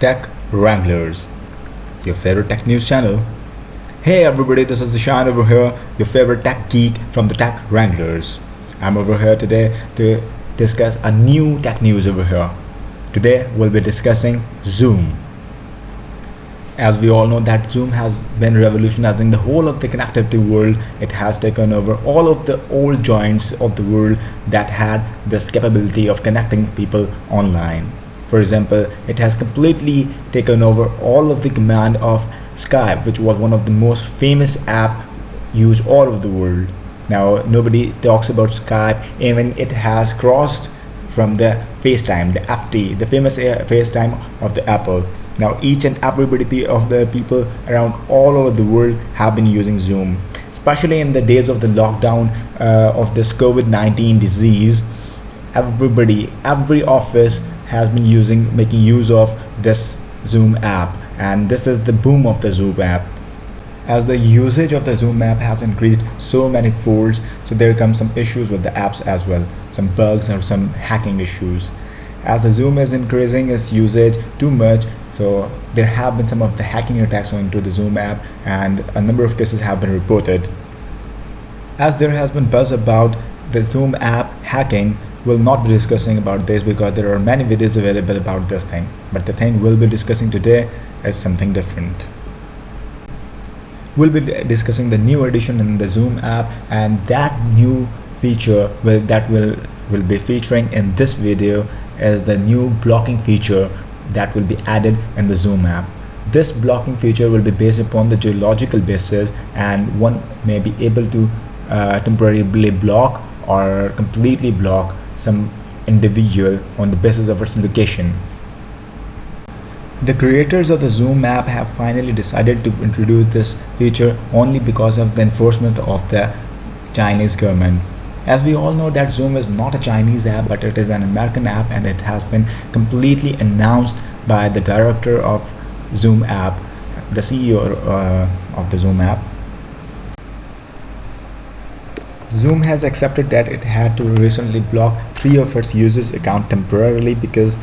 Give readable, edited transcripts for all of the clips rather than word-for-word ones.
Tech Wranglers, your favorite tech news channel. Hey everybody, this is Ishan over here, your favorite tech geek from the Tech Wranglers. I'm over here today to discuss a new tech news over here. Today we'll be discussing Zoom. As we all know that Zoom has been revolutionizing the whole of the connectivity world. It has taken over all of the old giants of the world that had this capability of connecting people online. For example, it has completely taken over all of the command of Skype, which was one of the most famous app used all over the world. Now nobody talks about Skype, even it has crossed from the FaceTime, the FT, the famous FaceTime of the Apple. Now each and everybody of the people around all over the world have been using Zoom, especially in the days of the lockdown of this COVID-19 disease. Every office has been making use of this Zoom app, and this is the boom of the Zoom app. As the usage of the Zoom app has increased so many folds, so there comes some issues with the apps as well, some bugs or some hacking issues. As the Zoom is increasing its usage too much, so there have been some of the hacking attacks into the Zoom app, and a number of cases have been reported. As there has been buzz about the Zoom app hacking, we'll not be discussing about this because there are many videos available about this thing. But the thing we'll be discussing today is something different. We'll be discussing the new addition in the Zoom app, and that new feature that will be featuring in this video is the new blocking feature that will be added in the Zoom app. This blocking feature will be based upon the geological basis, and one may be able to temporarily block or completely block some individual on the basis of its location. The creators of the Zoom app have finally decided to introduce this feature only because of the enforcement of the Chinese government. As we all know that Zoom is not a Chinese app, but it is an American app, and it has been completely announced by the director of Zoom app, the CEO of the Zoom app. Zoom has accepted that it had to recently block 3 of its users' accounts temporarily because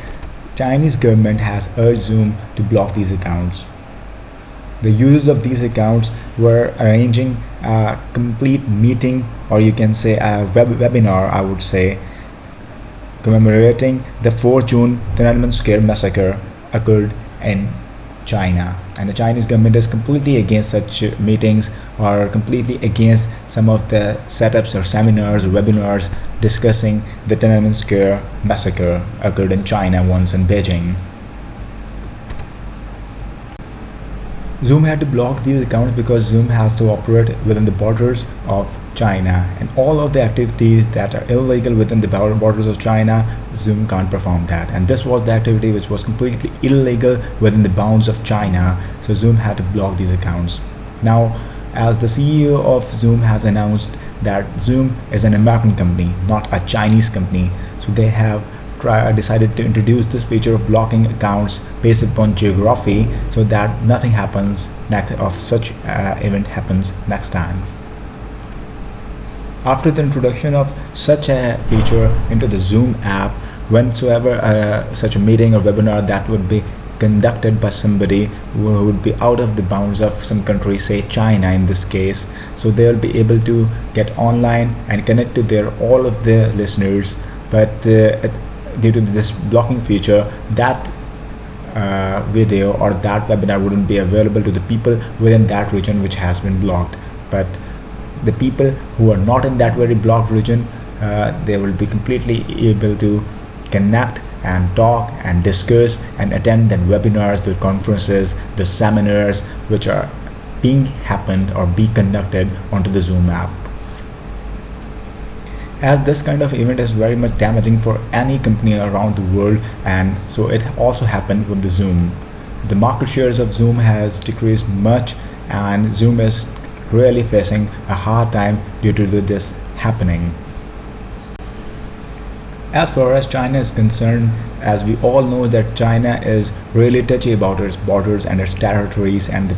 Chinese government has urged Zoom to block these accounts. The users of these accounts were arranging a complete meeting, or you can say a webinar, I would say, commemorating the 4 June Tiananmen Square massacre occurred in China. And the Chinese government is completely against such meetings, or completely against some of the setups or seminars or webinars discussing the Tiananmen Square massacre occurred in China once in Beijing. Zoom had to block these accounts because Zoom has to operate within the borders of China, and all of the activities that are illegal within the borders of China, Zoom can't perform that. And this was the activity which was completely illegal within the bounds of China, so Zoom had to block these accounts. Now, as the CEO of Zoom has announced that Zoom is an American company, not a Chinese company, so they have decided to introduce this feature of blocking accounts based upon geography, so that nothing happens of such event happens next time. After the introduction of such a feature into the Zoom app, whensoever such a meeting or webinar that would be conducted by somebody who would be out of the bounds of some country, say China in this case, so they will be able to get online and connect to their all of the listeners. But due to this blocking feature, that video or that webinar wouldn't be available to the people within that region which has been blocked. But the people who are not in that very blocked region, they will be completely able to connect and talk and discuss and attend the webinars, the conferences, the seminars which are being happened or be conducted onto the Zoom app. As this kind of event is very much damaging for any company around the world, and so it also happened with the Zoom. The market shares of Zoom has decreased much, and Zoom is really facing a hard time due to this happening. As far as China is concerned, as we all know that China is really touchy about its borders and its territories and the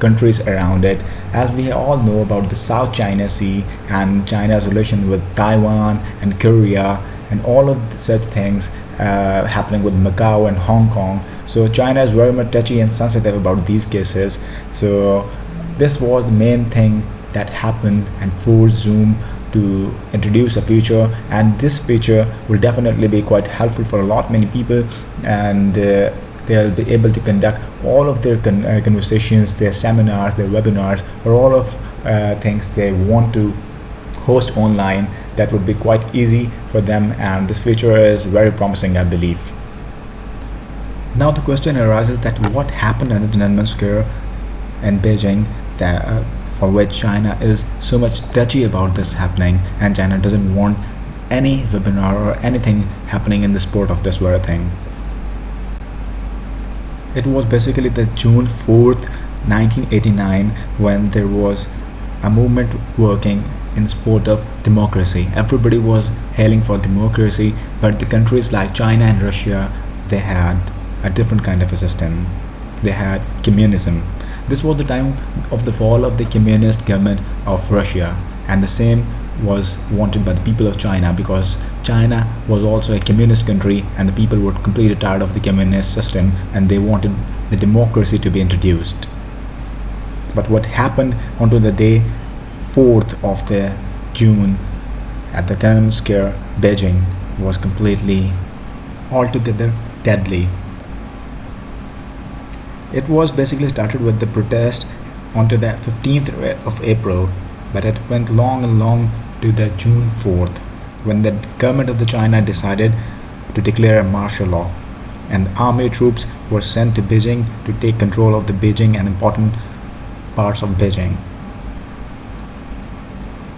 countries around it. As we all know about the South China Sea and China's relation with Taiwan and Korea and all of such things happening with Macau and Hong Kong. So China is very much touchy and sensitive about these cases. So this was the main thing that happened and forced Zoom to introduce a feature, and this feature will definitely be quite helpful for a lot many people, and they'll be able to conduct all of their conversations, their seminars, their webinars, or all of things they want to host online. That would be quite easy for them, and this feature is very promising, I believe. Now the question arises that what happened at the Tiananmen Square in Beijing, that for which China is so much touchy about this happening, and China doesn't want any webinar or anything happening in the sport of this very thing. It was basically the June 4th, 1989, when there was a movement working in support of democracy. Everybody was hailing for democracy, but the countries like China and Russia, they had a different kind of a system. They had communism. This was the time of the fall of the communist government of Russia, and the same was wanted by the people of China, because China was also a communist country and the people were completely tired of the communist system and they wanted the democracy to be introduced. But what happened onto the day 4th of the June at the Tiananmen Square, Beijing, was completely altogether deadly. It was basically started with the protest onto the 15th of April, but it went long and long to the June 4th, when the government of the China decided to declare a martial law, and army troops were sent to Beijing to take control of the Beijing and important parts of Beijing.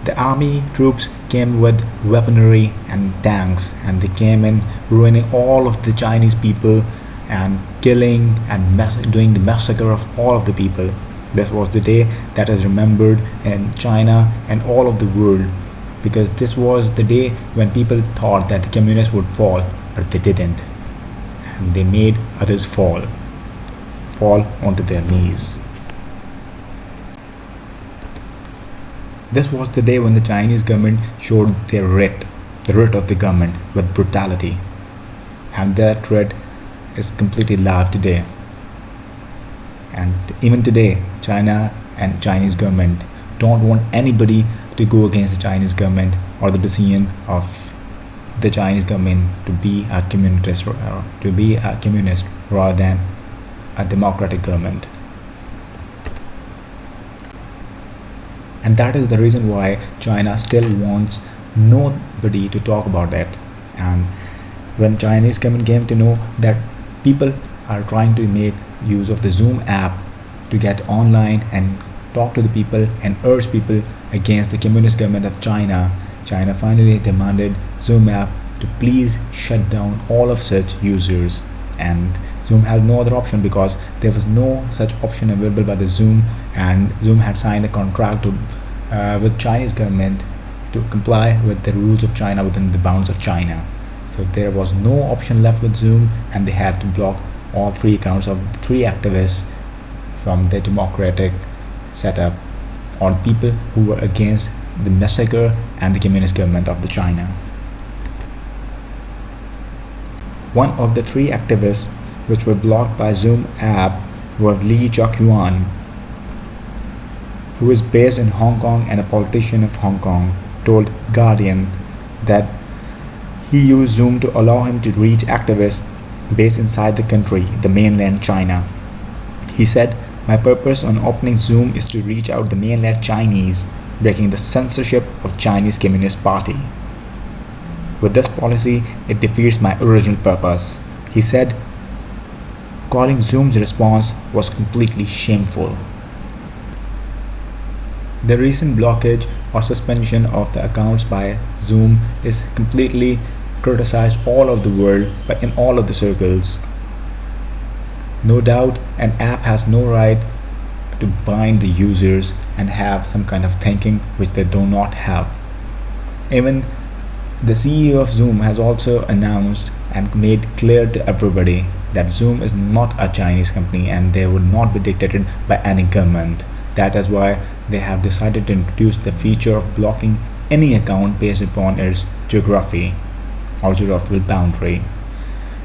The army troops came with weaponry and tanks, and they came in ruining all of the Chinese people and killing and doing the massacre of all of the people. This was the day that is remembered in China and all of the world, because this was the day when people thought that the communists would fall, but they didn't, and they made others fall onto their knees. This was the day when the Chinese government showed their the writ of the government, with brutality, and that writ is completely alive today. And even today, China and Chinese government don't want anybody to go against the Chinese government or the decision of the Chinese government to be a communist, rather than a democratic government. And that is the reason why China still wants nobody to talk about that. And when Chinese government came to know that people are trying to make use of the Zoom app to get online and talk to the people and urge people against the communist government of China, China finally demanded Zoom app to please shut down all of such users. And Zoom had no other option, because there was no such option available by the Zoom, and Zoom had signed a contract with Chinese government to comply with the rules of China within the bounds of China. So there was no option left with Zoom, and they had to block all 3 accounts of 3 activists from the democratic setup, or people who were against the massacre and the communist government of the China. One of the 3 activists which were blocked by Zoom app were Li Jiaquan, who is based in Hong Kong and a politician of Hong Kong, told Guardian that he used Zoom to allow him to reach activists based inside the country, the mainland China. He said, "My purpose on opening Zoom is to reach out the mainland Chinese, breaking the censorship of Chinese Communist Party. With this policy, it defeats my original purpose." He said, calling Zoom's response was completely shameful. The recent blockage or suspension of the accounts by Zoom is completely criticized all over the world, but in all of the circles. No doubt, an app has no right to bind the users and have some kind of thinking which they do not have. Even the CEO of Zoom has also announced and made clear to everybody that Zoom is not a Chinese company and they will not be dictated by any government. That is why they have decided to introduce the feature of blocking any account based upon its geography or geographical boundary.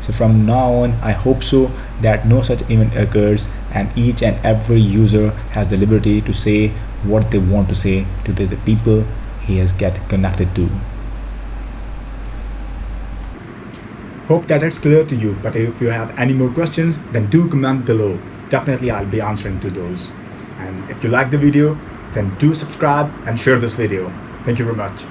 So from now on, I hope so that no such event occurs and each and every user has the liberty to say what they want to say to the people he has get connected to. Hope that it's clear to you, but if you have any more questions, then do comment below. Definitely I'll be answering to those. And if you like the video, then do subscribe and share this video. Thank you very much.